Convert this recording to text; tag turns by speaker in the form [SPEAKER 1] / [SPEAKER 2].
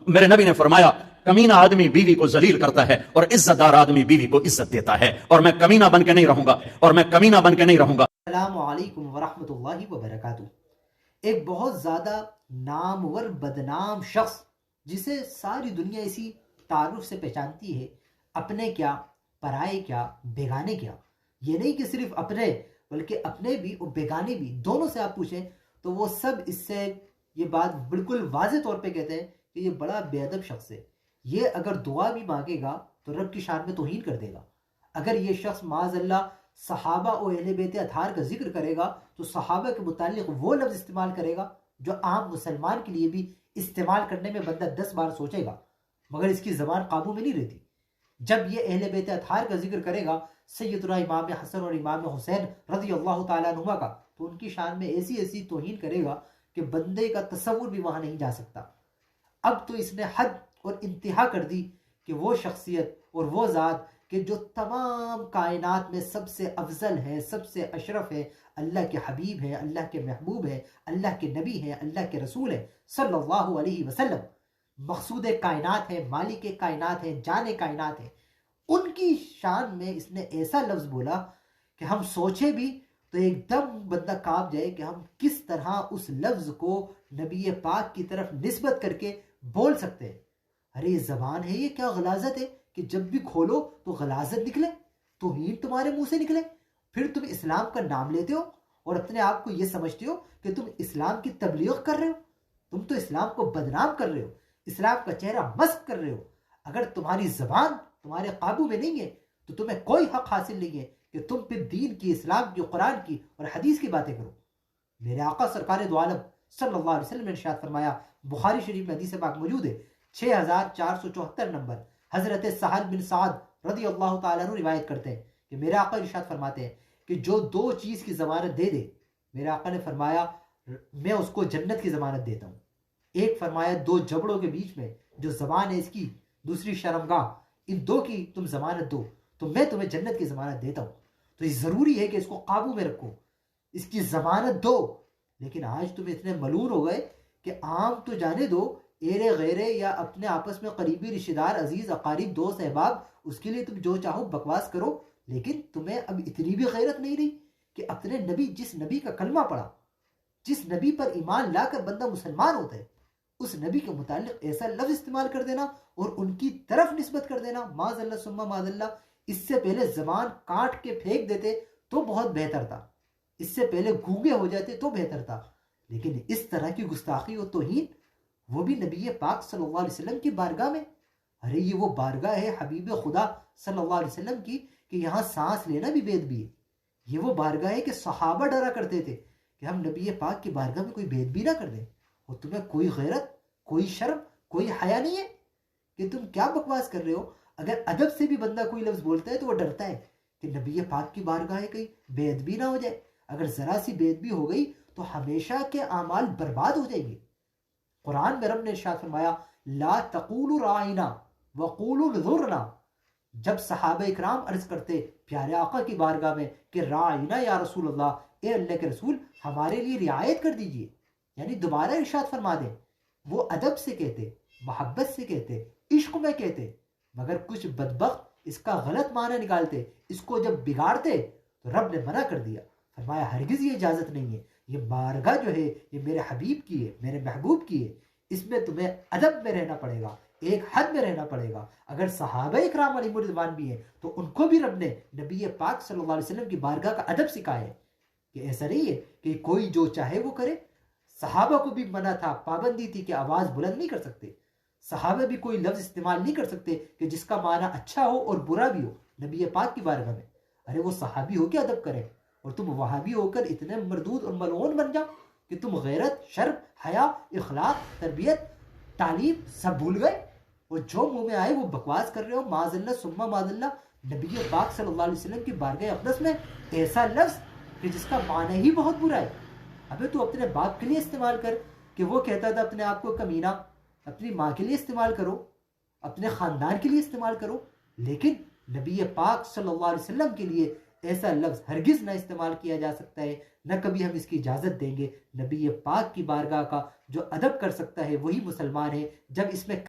[SPEAKER 1] मेरे नबी ने फरमाया, कमीना आदमी बीवी को जलील करता है और इज्जतदार आदमी बीवी को इज्जत देता है, और मैं कमीना बन के नहीं रहूंगा, और मैं कमीना बन के नहीं रहूंगा।
[SPEAKER 2] अस्सलामु अलैकुम वरहमतुल्लाहि वबरकातुहू। एक बहुत ज्यादा नामवर बदनाम शख्स जिसे सारी दुनिया इसी तारुफ से पहचानती है, अपने क्या, पराए क्या, बेगाने क्या। ये नहीं कि सिर्फ अपने, बल्कि अपने भी और बेगाने भी, दोनों से आप पूछें तो वो सब इससे ये बात बिल्कुल वाज़ेह तौर पे कहते हैं कि ये बड़ा बेअदब शख्स है। ये अगर दुआ भी मांगेगा तो रब की शान में तौहीन कर देगा। अगर ये शख्स माज़अल्लाह सहाबा और अहले बैत अतहार का जिक्र करेगा तो सहाबा के मुतालिक वो लफ्ज़ इस्तेमाल करेगा जो आम मुसलमान के लिए भी इस्तेमाल करने में बंदा 10 बार सोचेगा, मगर इसकी ज़बान काबू में नहीं रहती। जब ये अहले बैत अतहार का जिक्र करेगा, सैयदना इमाम हसन और इमाम हुसैन रज़ी अल्लाह तआला अन्हुमा का, तो उनकी शान में ऐसी ऐसी तौहीन करेगा कि बंदे का तसव्वुर भी वहां नहीं जा सकता। अब तो इसने हद और इंतहा कर दी कि वो शख्सियत और वो ज़ात कि जो तमाम कायनात में सबसे अफजल है, सबसे अशरफ है, अल्लाह के हबीब है, अल्लाह के महबूब है, अल्लाह के नबी है, अल्लाह के रसूल है सल्लल्लाहु अलैहि वसल्लम, मकसूद कायनात है, मालिक कायनात है, जाने कायनात है, उनकी शान में इसने ऐसा लफ्ज बोला कि हम सोचे भी तो एकदम बंदा कांप जाए कि हम किस तरह उस लफ्ज को नबी पाक की तरफ निस्बत करके बोल सकते हैं। अरे ये जबान है, ये क्या गलाजत है कि जब भी खोलो तो गलाजत निकले, तौहीन तुम्हारे मुंह से निकले। फिर तुम इस्लाम का नाम लेते हो और अपने आप को ये समझते हो कि तुम इस्लाम की तबलीग कर रहे हो। तुम तो इस्लाम को बदनाम कर रहे हो, इस्लाम का चेहरा मस्क कर रहे हो। अगर तुम्हारी जबान तुम्हारे काबू में नहीं है तो तुम्हें कोई हक हासिल नहीं है कि तुम फिर दीन की, इस्लाम की, कुरान की और हदीस की बातें करो। मेरे आका सरकार दो आलम सल्लल्लाहु अलैहि वसल्लम ने इरशाद फरमाया, बुखारी शरीफ में हदीस पाक मौजूद है, 6474 नंबर, हजरत सहल बिन साद रज़ी अल्लाह तआला अन्हु रिवायत करते हैं कि मेरे आका इरशाद फरमाते हैं कि जो दो चीज की जमानत दे दे, मेरे आका ने फरमाया मैं उसको जन्नत की जमानत देता हूँ। एक फरमाया दो जबड़ों के बीच में जो जबान है इसकी, दूसरी शर्मगाह, इन दो की तुम जमानत दो तो मैं तुम्हें जन्नत की जमानत देता हूं। तो ये जरूरी है कि इसको काबू में रखो, इसकी जमानत दो। लेकिन आज तुम इतने मलून हो गए कि आम तो जाने दो, एरे गैरे या अपने आपस में करीबी रिश्तेदार, अजीज अकारीब, दोस्त अहबाब, उसके लिए तुम जो चाहो बकवास करो, लेकिन तुम्हें अब इतनी भी गैरत नहीं रही कि अपने नबी, जिस नबी का कलमा पढ़ा, जिस नबी पर ईमान लाकर बंदा मुसलमान होता है, उस नबी के मुतालिक ऐसा लफ्ज इस्तेमाल कर देना और उनकी तरफ निस्बत कर देना, माज़अल्लाह सुम्मा माज़अल्लाह। इससे पहले जबान काट के फेंक देते तो बहुत बेहतर था, इससे पहले गूंगे हो जाते तो बेहतर था। लेकिन इस तरह की गुस्ताखी और तौहीन, वो भी नबी पाक सल्लल्लाहु अलैहि वसल्लम की बारगाह में। अरे ये वो बारगाह है हबीब खुदा सल्लल्लाहु अलैहि वसल्लम की कि यहाँ सांस लेना भी बेदबी है। ये वो बारगाह है कि सहाबा डरा करते थे कि हम नबी पाक की बारगाह में कोई बेदबी ना कर दें। और तुम्हें कोई गैरत, कोई शर्म, कोई हया नहीं है कि तुम क्या बकवास कर रहे हो। अगर अदब से भी बंदा कोई लफ्ज बोलता है तो वो डरता है कि नबी पाक की बारगाह है, कहीं बेअदबी ना हो जाए। अगर जरा सी बेअदबी हो गई तो हमेशा के आमाल बर्बाद हो जाएंगे। कुरान में रब ने इरशाद फरमाया, ला तक़ूलु राइना वक़ूलु ज़ुरना। जब सहाबा इकराम अर्ज करते प्यारे आका की बारगाह में कि राइना या रसूल अल्लाह, ए अल्लाह के रसूल हमारे लिए रियायत कर दीजिए, यानी दोबारा इरशाद फरमा दें। वो अदब से कहते, मोहब्बत से कहते, इश्क में कहते, मगर कुछ बदबख्त इसका गलत माना निकालते, इसको जब बिगाड़ते तो रब ने मना कर दिया, फरमाया हरगिज ये इजाजत नहीं है। ये बारगाह जो है ये मेरे हबीब की है, मेरे महबूब की है, इसमें तुम्हें अदब में रहना पड़ेगा, एक हद में रहना पड़ेगा। अगर सहाबा इकराम अलैहिमुर्रिज़वान भी हैं तो उनको भी रब ने नबी पाक सल्लल्लाहु अलैहि वसल्लम की बारगाह का अदब सिखाया है कि ऐसा नहीं है कि कोई जो चाहे वो करे। सहाबा को भी मना था, पाबंदी थी कि आवाज बुलंद नहीं कर सकते। सहाबा भी कोई लफ्ज इस्तेमाल नहीं कर सकते कि जिसका माना अच्छा हो और बुरा भी हो नबी पाक की बारगाह में। अरे वो सहाबी हो के अदब करें और तुम वहाबी होकर इतने मरदूद और मलऊन बन जाओ कि तुम गैरत, शर्म, हया, इखलाक, तरबियत, तालीम सब भूल गए और जो मुंह में आए वो बकवास कर रहे हो। माज़अल्लाह सुम्मा माज़अल्लाह, नबी पाक सल्लल्लाहु अलैहि वसल्लम की बारगाह अक़दस में ऐसा लफ्ज कि जिसका माना ही बहुत बुरा है। अबे तू अपने बाप के लिए इस्तेमाल कर कि वो कहता था अपने आप को कमीना, अपनी माँ के लिए इस्तेमाल करो, अपने खानदान के लिए इस्तेमाल करो, लेकिन नबी पाक सल्लल्लाहु अलैहि वसल्लम के लिए ऐसा लफ्ज हरगिज ना इस्तेमाल किया जा सकता है, न कभी हम इसकी इजाजत देंगे। नबी पाक की बारगाह का जो अदब कर सकता है वही मुसलमान है। जब इसमें